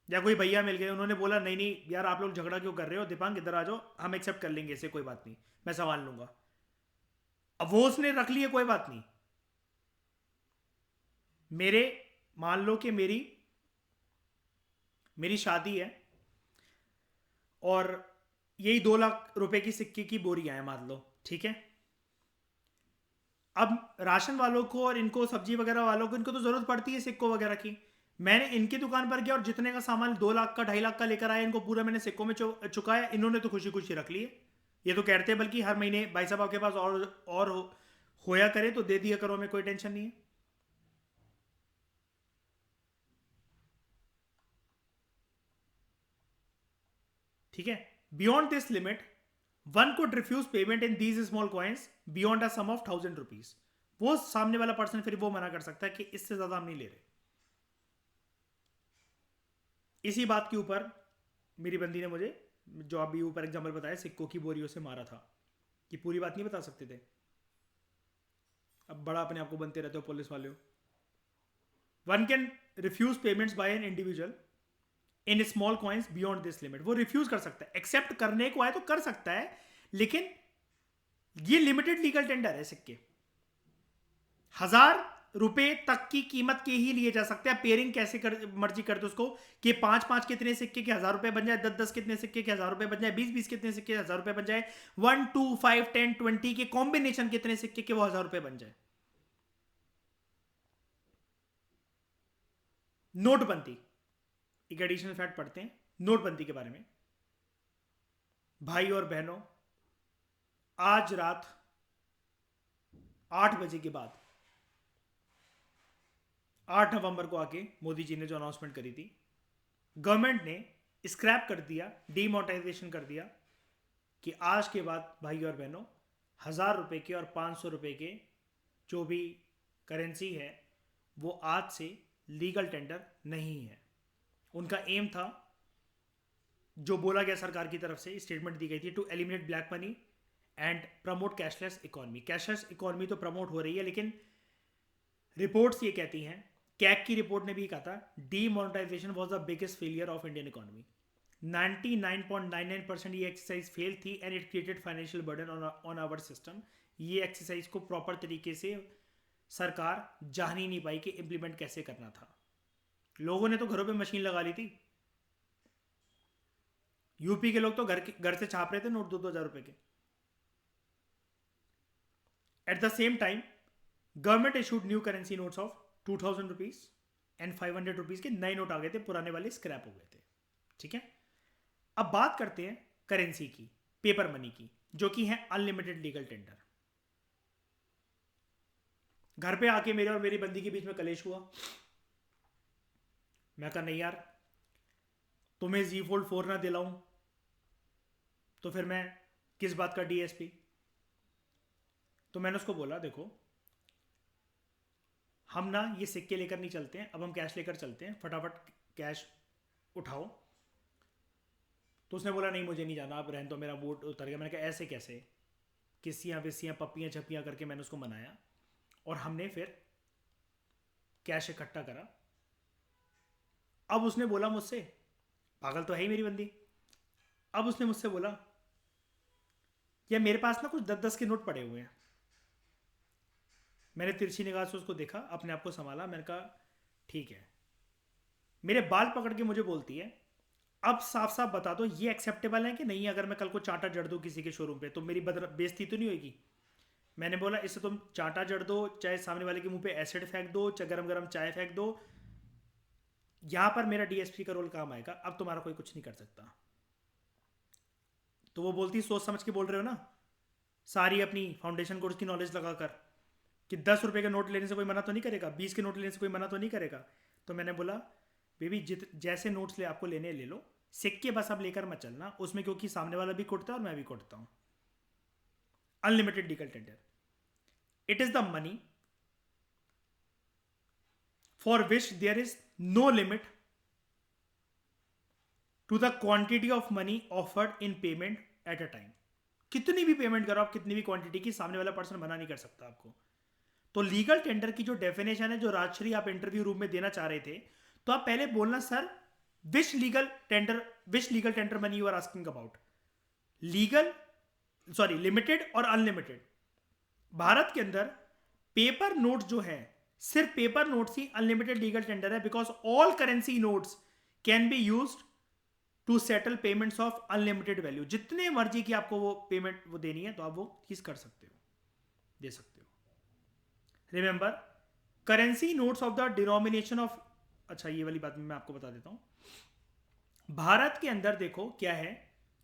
या कोई भैया मिल गए, उन्होंने बोला नहीं नहीं यार आप लोग झगड़ा क्यों कर रहे हो, दीपांग इधर आ जाओ, हम एक्सेप्ट कर लेंगे इसे, कोई बात नहीं, मैं संभाल लूंगा। अब वो उसने रख लिए, कोई बात नहीं। मेरे मान लो कि मेरी मेरी शादी है और यही 2 लाख रुपए की सिक्के की बोरियां हैं मान लो, ठीक है। अब राशन वालों को और इनको सब्जी वगैरह वालों को, इनको तो जरूरत पड़ती है सिक्कों वगैरह की। मैंने इनकी दुकान पर गया और जितने का सामान 2 लाख का 2.5 लाख का लेकर आया, इनको पूरा मैंने सिक्कों में चुकाया। इन्होंने तो खुशी खुशी रख लिए। ये तो कहते हैं बल्कि हर महीने भाई साहब आपके पास और होया करे तो दे दिया करो, हमें कोई टेंशन नहीं है। ठीक है। Beyond this limit one could refuse payment in these small coins beyond a sum of 1000 rupees. वो सामने वाला पर्सन फिर वो मना कर सकता है कि इससे ज्यादा हम नहीं ले रहे। इसी बात के ऊपर मेरी बंदी ने मुझे, जो अभी ऊपर एग्जाम्पल बताया, सिक्कों की बोरियों से मारा था, कि पूरी बात नहीं बता सकते थे। अब बड़ा अपने आप को बनते रहते हो पुलिस वाले हो। One can refuse payments by an individual in small coins beyond this limit. वो रिफ्यूज कर सकता है, एक्सेप्ट करने को आए तो कर सकता है, लेकिन ये लिमिटेड लीगल टेंडर है। सिक्के 1000 रुपए तक की कीमत के ही लिए जा सकते हैं। पेयरिंग कैसे मर्जी कर दो उसको, कि 5-5 कितने सिक्के के 1000 रुपए बन जाए, 10-10 कितने सिक्के के 1000 रुपए बन जाए, 20-20 कितने सिक्के के 1000 रुपए बन जाए, 1, 2, 5, 10, 20 के कॉम्बिनेशन कितने सिक्के के वो 1000 रुपए बन जाए। नोटबंदी, एक एडिशनल फैक्ट पढ़ते हैं नोटबंदी के बारे में। भाई और बहनों, आज रात 8 बजे के बाद 8 नवंबर को आके मोदी जी ने जो अनाउंसमेंट करी थी, गवर्नमेंट ने स्क्रैप कर दिया, डीमोनेटाइजेशन कर दिया, कि आज के बाद भाई और बहनों 1000 रुपए के और 500 रुपए के जो भी करेंसी है वो आज से लीगल टेंडर नहीं है। उनका एम था, जो बोला गया सरकार की तरफ से स्टेटमेंट दी गई थी, to eliminate black money and promote cashless economy. Cashless economy तो प्रमोट हो रही है, लेकिन रिपोर्ट्स ये कहती हैं, कैग की रिपोर्ट ने भी कहा था, demonetisation was the biggest failure of Indian economy. 99.99% ये एक्सरसाइज फेल थी and it created financial burden on our system. ये एक्सरसाइज को प्रॉपर तरीके से सरकार जान ही नहीं पाई कि इंप्लीमेंट कैसे करना था। लोगों ने तो घरों पे मशीन लगा ली थी। यूपी के लोग तो घर से छाप रहे थे नोट 2-2 हजार रुपए के। At the same time government issued new currency notes of 2000 rupees and 500 rupees के नए नोट आ गए थे, पुराने वाले स्क्रैप हो गए थे। ठीक है। अब बात करते हैं करेंसी की, पेपर मनी की, जो कि है अनलिमिटेड लीगल टेंडर। घर पे आके मेरे और मेरी बंदी के बीच में कलेश हुआ। मैं कहा नहीं यार, तुम्हें Z Fold 4 ना दिलाऊं तो फिर मैं किस बात का DSP। तो मैंने उसको बोला देखो, हम ना ये सिक्के लेकर नहीं चलते हैं, अब हम कैश लेकर चलते हैं, फटाफट कैश उठाओ। तो उसने बोला नहीं मुझे नहीं जाना, अब रहने दो, मेरा मूड उतर गया। मैंने कहा ऐसे कैसे, किसियाँ विसियाँ पप्पियाँ छप्पियाँ करके मैंने उसको मनाया और हमने फिर कैश इकट्ठा करा। अब उसने बोला मुझसे, पागल तो है ही मेरी बंदी, अब उसने मुझसे बोला यार मेरे पास ना कुछ 10-10 के नोट पड़े हुए हैं। मैंने तिरछी निगाह से उसको देखा, अपने आप को संभाला, मैंने कहा ठीक है। मेरे बाल पकड़ के मुझे बोलती है अब साफ साफ बता दो ये एक्सेप्टेबल है कि नहीं, अगर मैं कल को चांटा जड़ दूं किसी के शोरूम पे तो मेरी बेइज्जती तो नहीं होगी। मैंने बोला इससे तुम चांटा जड़ दो, चाहे सामने वाले के मुंह पे एसिड फेंक दो, चाहे गरम गरम चाय फेंक दो, यहां पर मेरा DSP का रोल काम आएगा, अब तुम्हारा कोई कुछ नहीं कर सकता। तो वो बोलती सोच समझ के बोल रहे हो ना, सारी अपनी फाउंडेशन कोर्स की नॉलेज लगाकर, कि 10 रुपए के नोट लेने से कोई मना तो नहीं करेगा, 20 के नोट लेने से कोई मना तो नहीं करेगा। तो मैंने बोला बेबी जैसे नोट्स ले आपको लेने ले लो, सिक्के बस अब लेकर मत चलना उसमें, क्योंकि सामने वाला भी कुटता है और मैं भी कुटता हूं। Unlimited legal tender, it is the money for which there is no limit to the quantity of money offered in payment at a time. कितनी भी पेमेंट करो आप, कितनी भी क्वांटिटी की, सामने वाला पर्सन मना नहीं कर सकता आपको। तो लीगल टेंडर की जो डेफिनेशन है, जो राजश्री आप इंटरव्यू रूम में देना चाह रहे थे, तो आप पहले बोलना sir which legal tender money you are asking about, legal sorry limited और अनलिमिटेड। भारत के अंदर पेपर नोट जो है, सिर्फ पेपर नोट्स ही अनलिमिटेड लीगल टेंडर है, because all currency notes can be used to settle payments of unlimited value. जितने मर्जी की आपको वो पेमेंट वो देनी है तो आप वो चीज कर सकते हो, दे सकते हो। Remember, currency notes of the denomination of, अच्छा ये वाली बात मैं आपको बता देता हूं। भारत के अंदर देखो क्या है,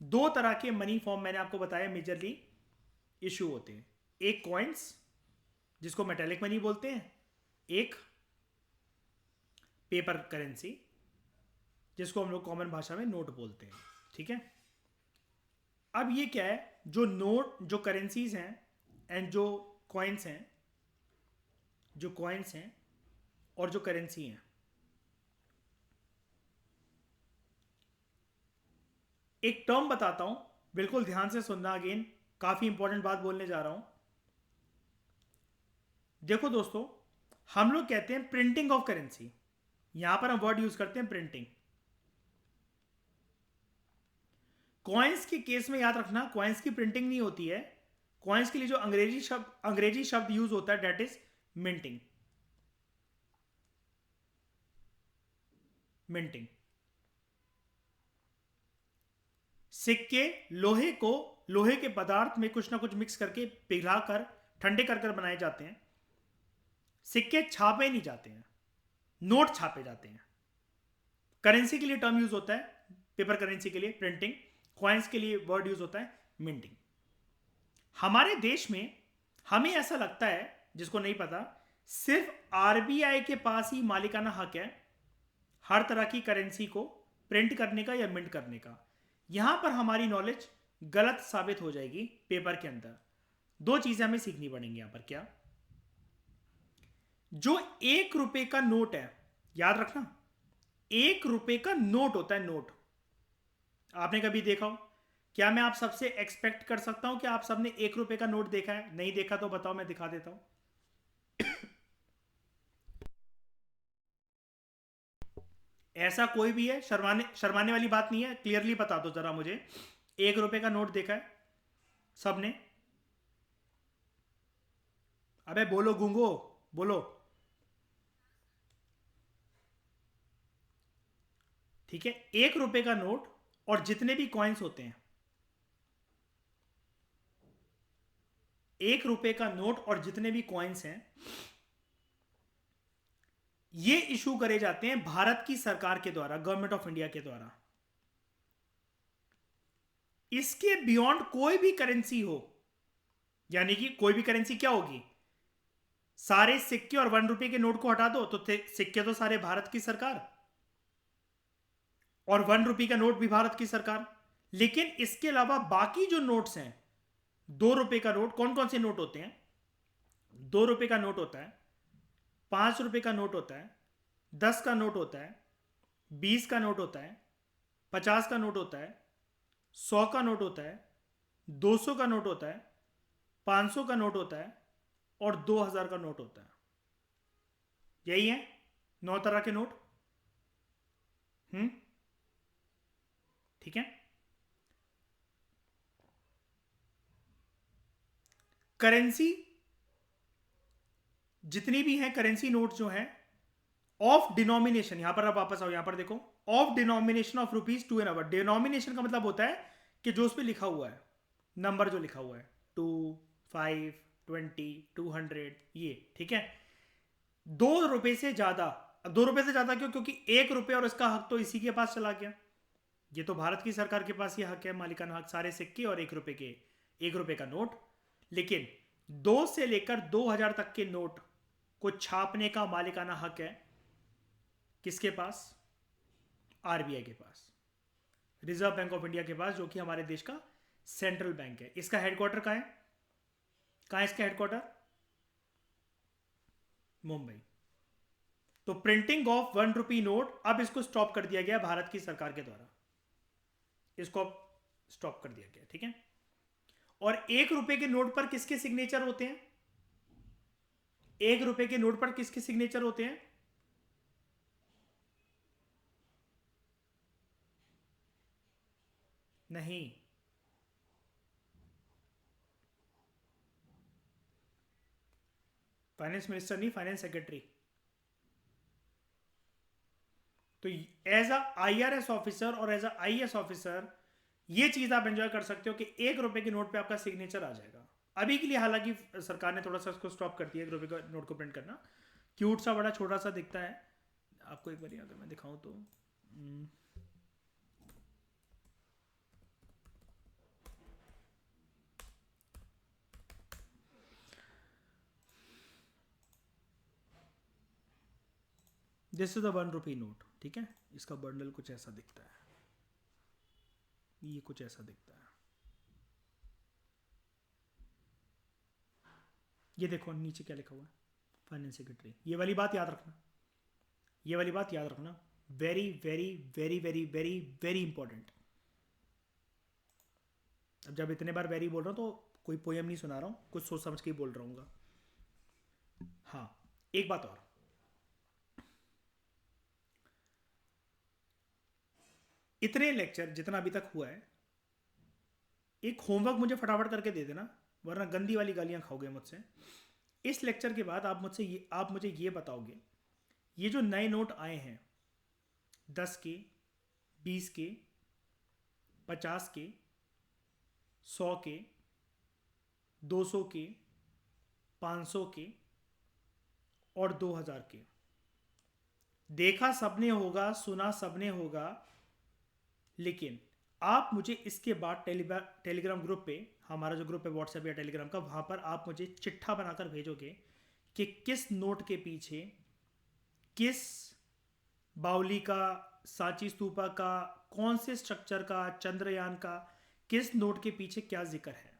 दो तरह के मनी फॉर्म मैंने आपको बताया मेजरली इशू होते हैं। एक कॉइन्स जिसको मेटेलिक मनी बोलते हैं, एक पेपर करेंसी जिसको हम लोग कॉमन भाषा में नोट बोलते हैं। ठीक है, अब ये क्या है, जो नोट, जो करेंसीज हैं एंड जो कॉइन्स हैं, जो कॉइन्स हैं और जो करेंसी हैं, एक टर्म बताता हूं, बिल्कुल ध्यान से सुनना, अगेन काफी इंपॉर्टेंट बात बोलने जा रहा हूं। देखो दोस्तों, हम लोग कहते हैं प्रिंटिंग ऑफ करेंसी, यहां पर हम वर्ड यूज करते हैं प्रिंटिंग। कॉइन्स के केस में याद रखना, कॉइन्स की प्रिंटिंग नहीं होती है। कॉइन्स के लिए जो अंग्रेजी शब्द यूज होता है, डेट इज मिंटिंग। मिंटिंग, सिक्के लोहे के पदार्थ में कुछ ना कुछ मिक्स करके पिघलाकर ठंडे कर कर बनाए जाते हैं। सिक्के छापे नहीं जाते हैं, नोट छापे जाते हैं। करेंसी के लिए टर्म यूज होता है, पेपर करेंसी के लिए प्रिंटिंग, कॉइन्स के लिए वर्ड यूज होता है मिंटिंग। हमारे देश में हमें ऐसा लगता है, जिसको नहीं पता, सिर्फ आरबीआई के पास ही मालिकाना हक है हर तरह की करेंसी को प्रिंट करने का या मिंट करने का। यहां पर हमारी नॉलेज गलत साबित हो जाएगी। पेपर के अंदर दो चीजें हमें सीखनी पड़ेंगी यहां पर। क्या, जो 1 रुपए का नोट है, याद रखना 1 रुपए का नोट होता है, नोट। आपने कभी देखा हो? क्या मैं आप सबसे एक्सपेक्ट कर सकता हूं कि आप सबने 1 रुपए का नोट देखा है? नहीं देखा तो बताओ, मैं दिखा देता हूं। ऐसा कोई भी है? शर्माने वाली बात नहीं है, क्लियरली बता दो जरा मुझे, 1 रुपए का नोट देखा है सबने? अबे बोलो गूंगो, बोलो। ठीक है, 1 रुपए का नोट और जितने भी कॉइन्स होते हैं, 1 रुपए का नोट और जितने भी कॉइन्स हैं, ये इशू करे जाते हैं भारत की सरकार के द्वारा, गवर्नमेंट ऑफ इंडिया के द्वारा। इसके बियॉन्ड कोई भी करेंसी हो, यानी कि कोई भी करेंसी क्या होगी, सारे सिक्के और 1 रुपए के नोट को हटा दो तो सिक्के तो सारे भारत की सरकार, और 1 रुपए का नोट भी भारत की सरकार। लेकिन इसके अलावा बाकी जो नोट्स हैं, 2 रुपए का नोट, कौन कौन से नोट होते हैं? 2 रुपए का नोट होता है, 5 रुपए का नोट होता है, 10 का नोट होता है, 20 का नोट होता है, 50 का नोट होता है, 100 का नोट होता है, 200 का नोट होता है, 500 का नोट होता है और 2000 का नोट होता है। यही है 9 तरह के नोट। ठीक है। करेंसी जितनी भी है, करेंसी नोट जो है ऑफ डिनोमिनेशन, यहां पर आप वापस आओ, यहां पर देखो, of denomination of ₹2 and our. Denomination का मतलब होता है कि जो उस पर लिखा हुआ है, नंबर जो लिखा हुआ है, 2, 5, 20, 200, ये। ठीक है, 2 रुपए से ज्यादा। 2 रुपए से ज्यादा क्यों? क्योंकि 1 रुपए और इसका हक तो इसी के पास चला गया। ये तो भारत की सरकार के पास ये हक है, मालिकाना हक, सारे सिक्के और 1 रुपए के, 1 रुपए का नोट। लेकिन 2 से लेकर 2000 तक के नोट को छापने का मालिकाना हक है किसके पास? आरबीआई के पास, रिजर्व बैंक ऑफ इंडिया के पास, जो कि हमारे देश का सेंट्रल बैंक है। इसका हेडक्वार्टर कहां है? कहां है इसका हेडक्वार्टर? मुंबई। तो प्रिंटिंग ऑफ 1 रुपए नोट अब इसको स्टॉप कर दिया गया भारत की सरकार के द्वारा। इसको स्टॉप कर दिया गया, ठीक है। और 1 रुपए के नोट पर किसके सिग्नेचर होते हैं? 1 रुपए के नोट पर किसके सिग्नेचर होते हैं? नहीं, फाइनेंस मिनिस्टर नहीं, फाइनेंस सेक्रेटरी। तो एज अ IRS ऑफिसर और एज अ IAS ऑफिसर ये चीज आप एंजॉय कर सकते हो कि 1 रुपए के नोट पे आपका सिग्नेचर आ जाएगा। अभी के लिए हालांकि सरकार ने थोड़ा सा इसको स्टॉप कर दिया 1 रुपए का नोट को प्रिंट करना। क्यूट सा, बड़ा छोटा सा दिखता है। आपको एक बार अगर मैं दिखाऊं तो this is the 1 rupee note, ठीक है। इसका बंडल कुछ ऐसा दिखता है, ये कुछ ऐसा दिखता है। ये देखो नीचे क्या लिखा हुआ है, फाइनेंस सेक्रेटरी। ये वाली बात याद रखना, ये वाली बात याद रखना, very very very very very very important. अब जब इतने बार वेरी बोल रहा हूं तो कोई पोयम नहीं सुना रहा हूं, कुछ सोच समझ के ही बोल रहा हूँ। हाँ, एक बात और, इतने लेक्चर जितना अभी तक हुआ है, एक होमवर्क मुझे फटाफट करके दे देना, वरना गंदी वाली गालियां खाओगे मुझसे। इस लेक्चर के बाद आप मुझे ये बताओगे, ये जो नए नोट आए हैं 10 के, 20 के, 50 के, 100 के, 200 के, 500 के और 2000 के, देखा सबने होगा, सुना सबने होगा, लेकिन आप मुझे इसके बाद टेलीग्राम ग्रुप पे, हमारा जो ग्रुप है व्हाट्सएप या टेलीग्राम का, वहां पर आप मुझे चिट्ठा बनाकर भेजोगे कि किस नोट के पीछे, किस बावली का, सांची स्तूपा का, कौन से स्ट्रक्चर का, चंद्रयान का, किस नोट के पीछे क्या जिक्र है।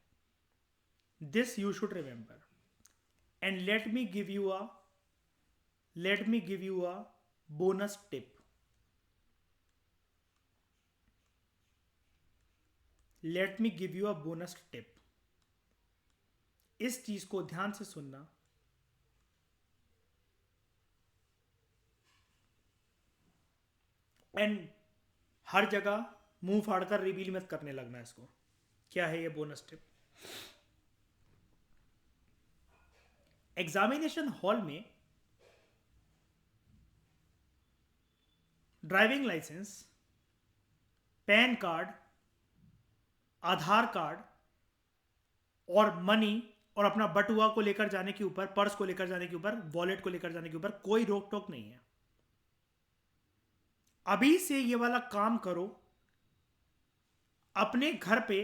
This you should remember and let me give you a bonus tip. Let me give you a bonus tip. इस चीज को ध्यान से सुनना, एंड हर जगह मुंह फाड़कर रिवील मत करने लगना इसको। क्या है ये बोनस टिप? एग्जामिनेशन हॉल में ड्राइविंग लाइसेंस, पैन कार्ड, आधार कार्ड और मनी और अपना बटुआ को लेकर जाने के ऊपर, पर्स को लेकर जाने के ऊपर, वॉलेट को लेकर जाने के ऊपर कोई रोक टोक नहीं है। अभी से ये वाला काम करो अपने घर पे,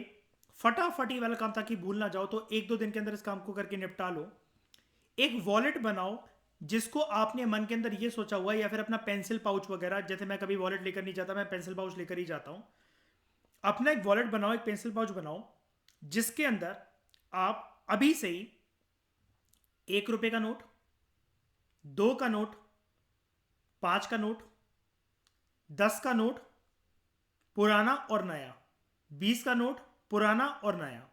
फटाफटी वाला काम, ताकि भूल ना जाओ। तो 1-2 दिन के अंदर इस काम को करके निपटा लो। एक वॉलेट बनाओ जिसको आपने मन के अंदर ये सोचा हुआ है, या फिर अपना पेंसिल पाउच वगैरह, जैसे मैं कभी वॉलेट लेकर नहीं जाता, मैं पेंसिल पाउच लेकर ही जाता हूं। अपना एक वॉलेट बनाओ, एक पेंसिल पाउच बनाओ, जिसके अंदर आप अभी से ही 1 रुपए का नोट, 2 का नोट, 5 का नोट, 10 का नोट पुराना और नया, 20 का नोट पुराना और नया,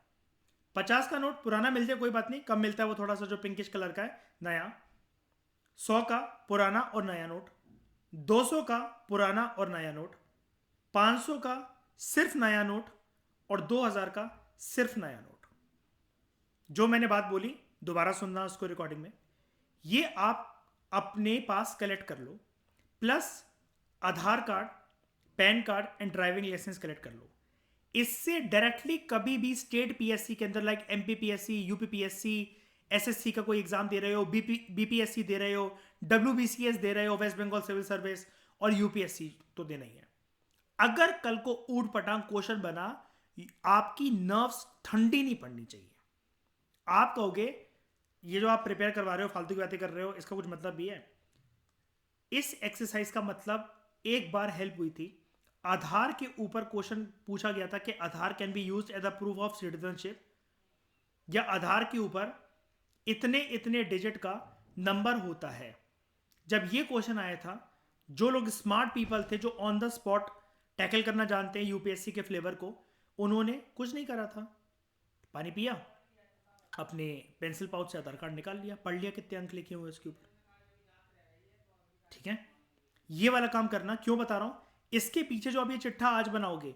50 का नोट पुराना मिल जाए कोई बात नहीं, कम मिलता है वो थोड़ा सा जो पिंकिश कलर का है, नया, 100 का पुराना और नया नोट, 200 का पुराना और नया नोट, 500 का सिर्फ नया नोट और 2000 का सिर्फ नया नोट। जो मैंने बात बोली दोबारा सुनना उसको रिकॉर्डिंग में, ये आप अपने पास कलेक्ट कर लो, plus Aadhaar card, PAN card and driving licence collect कर लो। इससे डायरेक्टली कभी भी स्टेट PSC के अंदर, लाइक MPPSC, UPPSC, SSC का कोई एग्जाम दे रहे हो, BPSC दे रहे हो, WBCS दे रहे हो, वेस्ट बंगाल सिविल सर्विस, और UPSC तो देना ही है। अगर कल को ऊट पटांग क्वेश्चन बना, आपकी नर्व्स ठंडी नहीं पड़नी चाहिए। आप कहोगे ये जो आप प्रिपेयर करवा रहे हो, फालतू की बातें कर रहे हो, इसका कुछ मतलब भी है? इस एक्सरसाइज का मतलब एक बार हेल्प हुई थी। आधार के ऊपर क्वेश्चन पूछा गया था कि Aadhaar can be used as a proof of citizenship, या आधार के ऊपर इतने इतने डिजिट का नंबर होता है। जब ये क्वेश्चन आया था, जो लोग स्मार्ट पीपल थे, जो ऑन द स्पॉट टैकल करना जानते हैं यूपीएससी के फ्लेवर को, उन्होंने कुछ नहीं करा था, पानी पिया, अपने पेंसिल पाउच से आधार कार्ड निकाल लिया, पढ़ लिया कितने अंक लिखे हुए उसके ऊपर। ठीक है, ये वाला काम करना। क्यों बता रहा हूं, इसके पीछे जो आप ये चिट्ठा आज बनाओगे,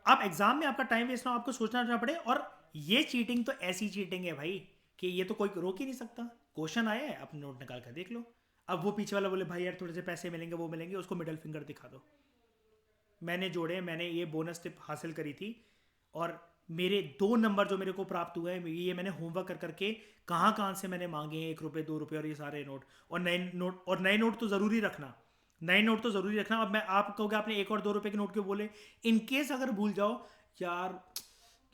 आप एग्जाम में आपका टाइम वेस्ट ना हो, आपको सोचना ना पड़े। और ये चीटिंग तो ऐसी चीटिंग है भाई कि ये तो कोई रोक ही नहीं सकता। क्वेश्चन आया है, अपने नोट निकाल कर देख लो। अब वो पीछे वाला बोले भाई यार थोड़े से पैसे मिलेंगे, वो मिलेंगे, उसको मिडल फिंगर दिखा दो। मैंने जोड़े, मैंने ये बोनस टिप हासिल करी थी, और मेरे 2 नंबर जो मेरे को प्राप्त हुए हैं, ये मैंने होमवर्क कर करके कहाँ से मैंने मांगे हैं, 1 रुपये 2 रुपये और ये सारे नोट। और नए नोट तो ज़रूरी रखना, नए नोट तो ज़रूरी रखना। अब मैं आप कहोगे आपने 1 और 2 रुपये के नोट क्यों बोले, इन केस अगर भूल जाओ, यार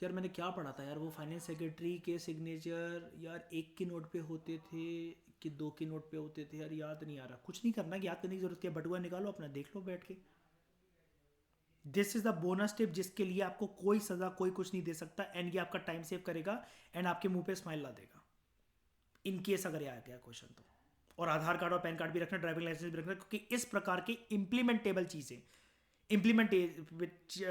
यार मैंने क्या पढ़ा था यार, वो फाइनेंस सेक्रेटरी के सिग्नेचर यार 1 के नोट पे होते थे कि 2 के नोट पे होते थे, यार याद नहीं आ रहा। कुछ नहीं करना, याद करने की जरूरत है, बटुआ निकालो अपना, देख लो बैठ के। This is the bonus tip जिसके लिए आपको कोई सजा, कोई कुछ नहीं दे सकता, एंड ये आपका टाइम सेव करेगा एंड आपके मुंह पे स्माइल ला देगा इन केस अगर ये आ गया क्वेश्चन तो। और आधार कार्ड और पैन कार्ड भी रखना, ड्राइविंग लाइसेंस भी रखना, क्योंकि इस प्रकार की इंप्लीमेंटेबल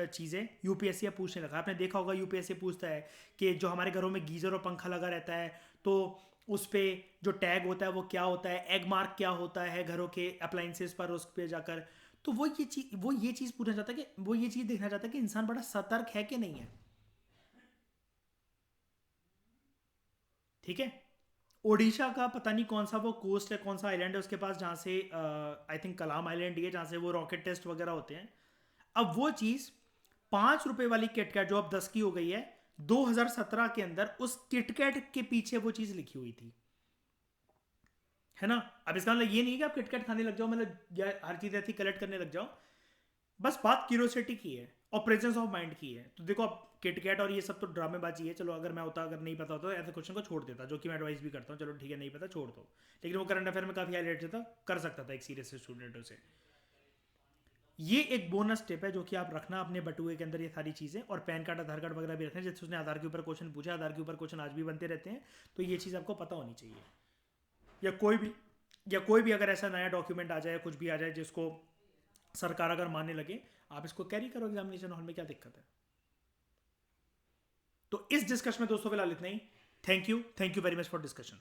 चीज़ें यूपीएससी पूछने लगा। आपने देखा होगा यूपीएससी पूछता है कि जो हमारे घरों में गीजर और पंखा लगा रहता है, तो उस पर जो टैग होता है वो क्या होता है, एग मार्क क्या होता है घरों के अप्लाइंसेस पर, उस पर जाकर। तो वो ये चीज़ पूछना चाहता है, कि वो ये चीज़ देखना चाहता है कि इंसान बड़ा सतर्क है कि नहीं है। ठीक है, ओडिशा का पता नहीं कौन सा वो कोस्ट है, कौन सा आइलैंड है उसके पास, जहाँ से आई थिंक कलाम आइलैंड ही है, जहाँ से वो रॉकेट टेस्ट वगैरह होते हैं। अब वो चीज़ 5 रुपए वाली किटकैट जो अब 10 की हो गई है, 2017 के अंदर उस किटकैट के पीछे वो चीज़ लिखी हुई थी, है ना। अब इसका मतलब ये नहीं है कि आप किटकैट खाने लग जाओ, मतलब या हर चीज़ ऐसी कलेक्ट करने लग जाओ। बस बात क्यूरियोसिटी की है और प्रेजेंस ऑफ माइंड की है। तो देखो, अब किटकैट और ये सब तो ड्रामेबाजी है। चलो अगर मैं होता, अगर नहीं पता होता तो ऐसे क्वेश्चन को छोड़ देता, जो कि मैं एडवाइस भी करता हूँ, चलो ठीक है नहीं पता छोड़ दो। लेकिन वो करंट अफेयर में काफ़ी हाईलाइट था, कर सकता था एक सीरियस स्टूडेंट से। ये एक बोनस टिप है जो कि आप रखना अपने बटुए के अंदर, ये सारी चीज़ें। और पैन कार्ड, आधार कार्ड वगैरह भी रखना, जैसे उसने आधार के ऊपर क्वेश्चन पूछा, आधार के ऊपर क्वेश्चन आज भी बनते रहते हैं, तो ये चीज़ आपको पता होनी चाहिए। या कोई भी अगर ऐसा नया डॉक्यूमेंट आ जाए, कुछ भी आ जाए जिसको सरकार अगर मानने लगे, आप इसको कैरी करो एग्जामिनेशन हॉल में, क्या दिक्कत है। तो इस डिस्कशन में दोस्तों फिलहाल इतना ही। Thank you very much for discussion.